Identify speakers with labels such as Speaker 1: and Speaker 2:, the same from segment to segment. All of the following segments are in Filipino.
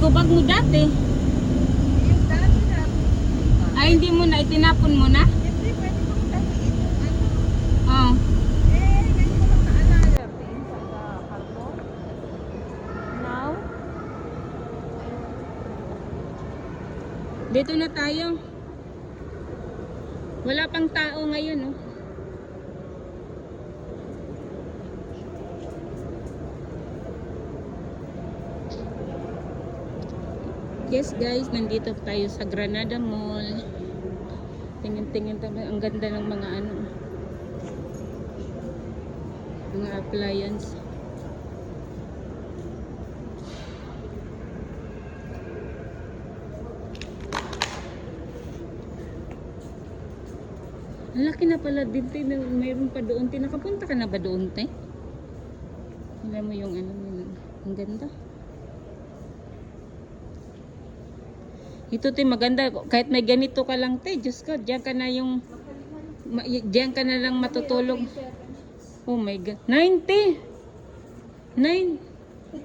Speaker 1: eco bag mo dati.
Speaker 2: Yung dati na.
Speaker 1: Ay, hindi mo na, itinapon mo na?
Speaker 2: Hindi, pwede kong tahiin.
Speaker 1: Oo.
Speaker 2: Ngayon ko lang naalala. Tingin sa karton. Now,
Speaker 1: Dito na tayo. Wala pang tao ngayon, oh. Yes guys, nandito tayo sa Granada Mall. Tingin-tingin tayo. Ang ganda ng mga ano, mga appliance. Ang laki na pala din, te. Mayroon pa doon, te. Nakapunta ka na ba doon, te? Alam mo yung ano, ang ganda. Ito, te, maganda. Kahit may ganito ka lang, te. Diyos ko, diyan ka na diyan ka na lang matutulog. Oh my God. 90!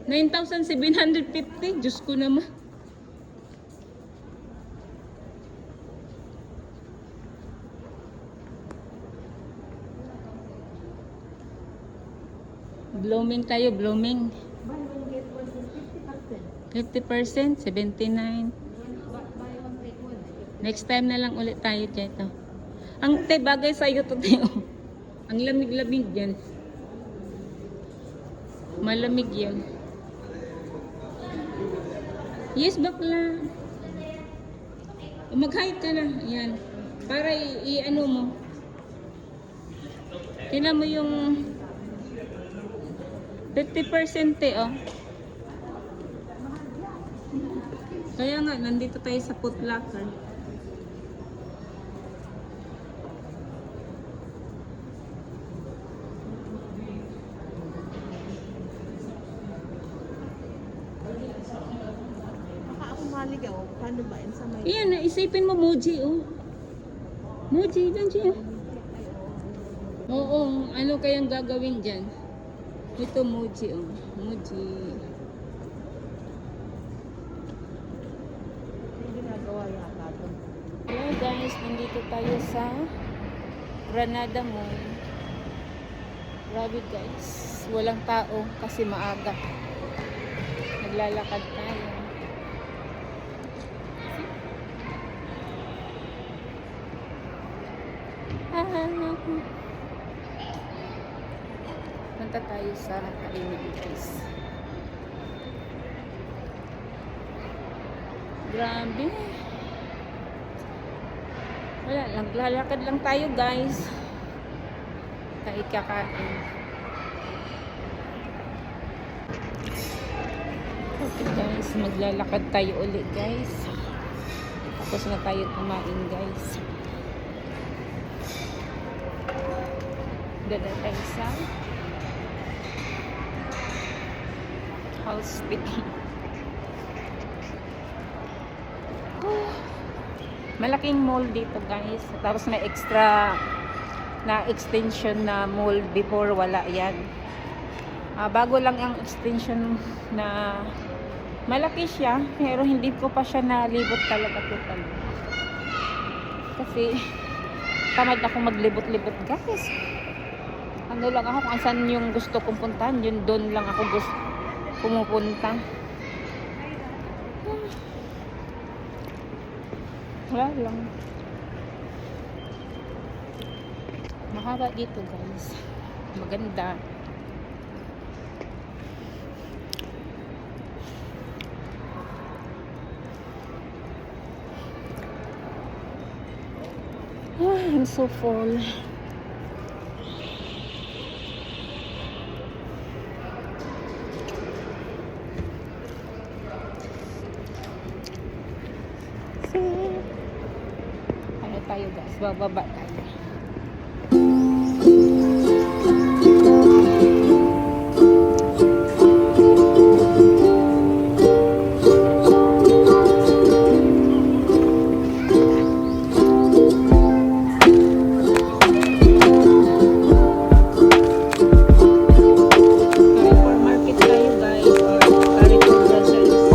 Speaker 1: 9,750. Diyos ko naman. Blooming tayo, blooming. 50%, 79. Next time na lang ulit tayo dito. Ang te, bagay sa'yo to, te. Oh. Ang lamig-lamig yan. Malamig yan. Yes, bakla. Mag-hide ka na. Yan. Para i-ano mo. Tingnan mo yung 50% eh, oh. Kaya nga, nandito tayo sa Foot Locker.
Speaker 2: baka ako maligaw. Paano ba? Sa may...
Speaker 1: Iyan, isipin mo Muji, oh. Muji, dyan siya. Oo, ano kayang gagawin dyan? Ito Muji, oh. Muji.
Speaker 2: Yung ginagawa yata ito.
Speaker 1: Hello guys, nandito tayo sa Granada Mall. Grabe guys, walang tao kasi maaga. Naglalakad tayo. Punta tayo sa kainan guys. Grabe. Wala lang, lalakad lang tayo guys. Kahit kakain. Okay guys, maglalakad tayo ulit guys. Tapos na tayo kumain guys. Dada tayo sa hospital. Malaking mall dito guys. Tapos may extra na extension na mall. Before wala yan. Bago lang ang extension na malaki siya. Pero hindi ko pa siya nalibot talaga total. Kasi tamad ako maglibot-libot guys. Ano lang ako kung saan yung gusto kong puntahan. Yun doon lang ako gusto pumupunta. Wala lang. Mahaba dito guys. Maganda. I'm so full. Ano tayo guys? Bababa tayo. Carrefour Market tayo guys, or Carrefour Groceries.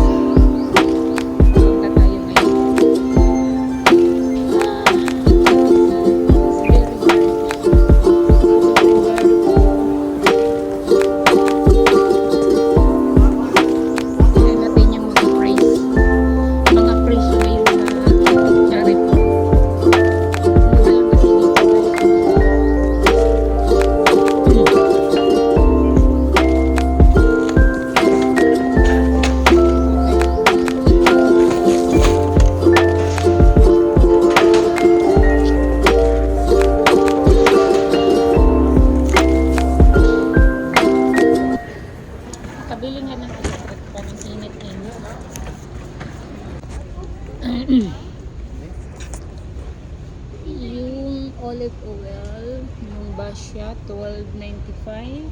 Speaker 1: olive oil, yung Basya, $12.95.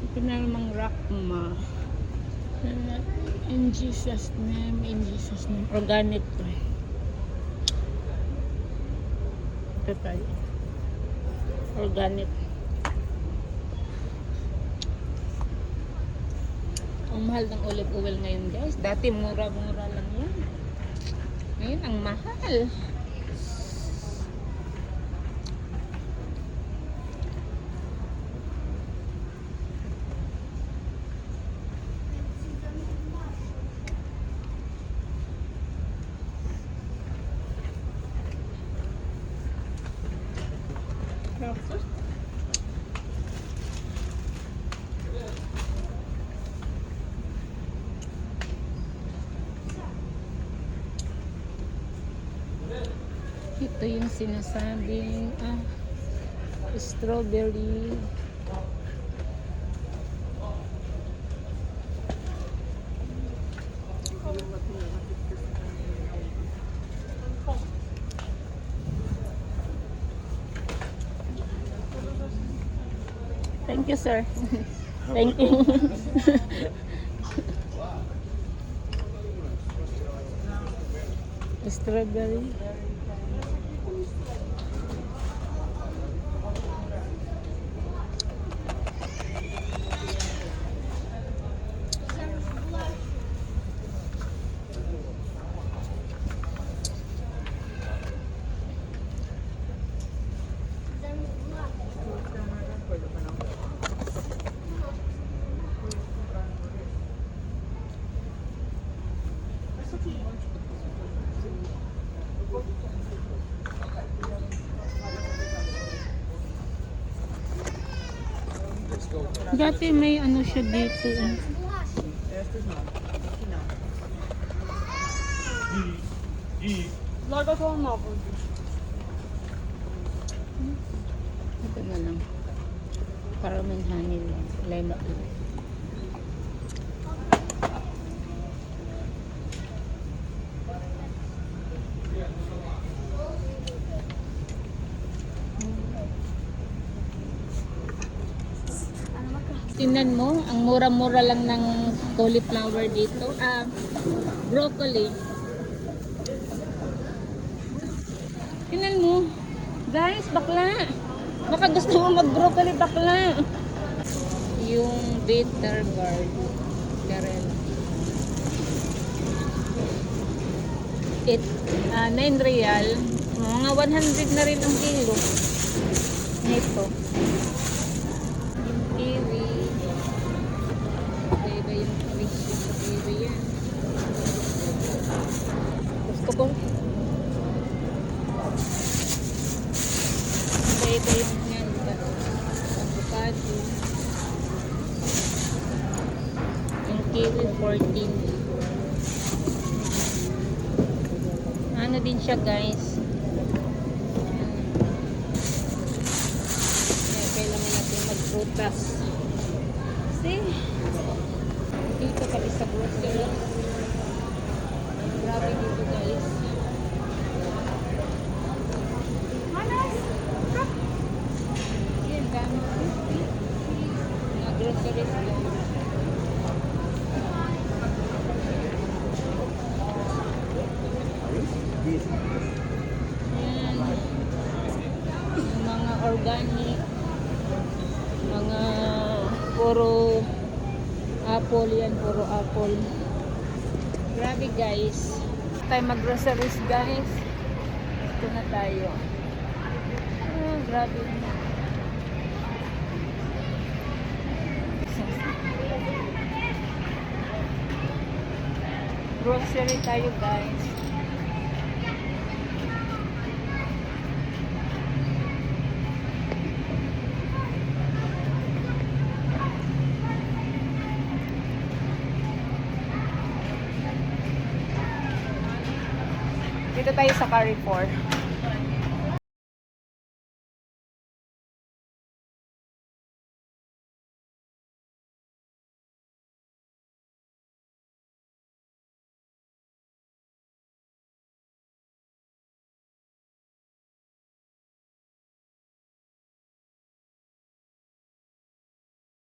Speaker 1: Ito na namang Rakma. In Jesus name, in Jesus name. Organic to. Ito tayo. Organic. Ang mahal ng olive oil ngayon, guys. Dati mura-mura lang yan. Ngayon, ang mahal. Tapos, ito yung sinasabing strawberry. Thank you, sir. Thank you. Strawberry. Dati may ano siya dito. Ito na lang. Caramel honey lang. Lime lang. Tingnan mo, ang mura-mura lang ng cauliflower dito. Broccoli. Tingnan mo. Guys, bakla. Baka gusto mo mag-broccoli, bakla. Yung bitter gourd. Karen. 9 real. Mga 100 na rin ang kilo. Nito. Yung kiwi. Iba yung fish. Iba yan. Gusto ko. Iba yung yan. Avocado. Yung kiwi 14. Ano din siya, guys. Kailangan natin magprutas. Kasi dito kami sa grocery. Grabe dito, guys. Yan, dami. Mga groceries lang. Yan. Yung mga organic, mga puro apple yan, puro apple. Grabe, guys. Tayo mag-groceries, guys. Ito na tayo. Grabe. Grocery tayo, guys. Dito tayo sa Carrefour.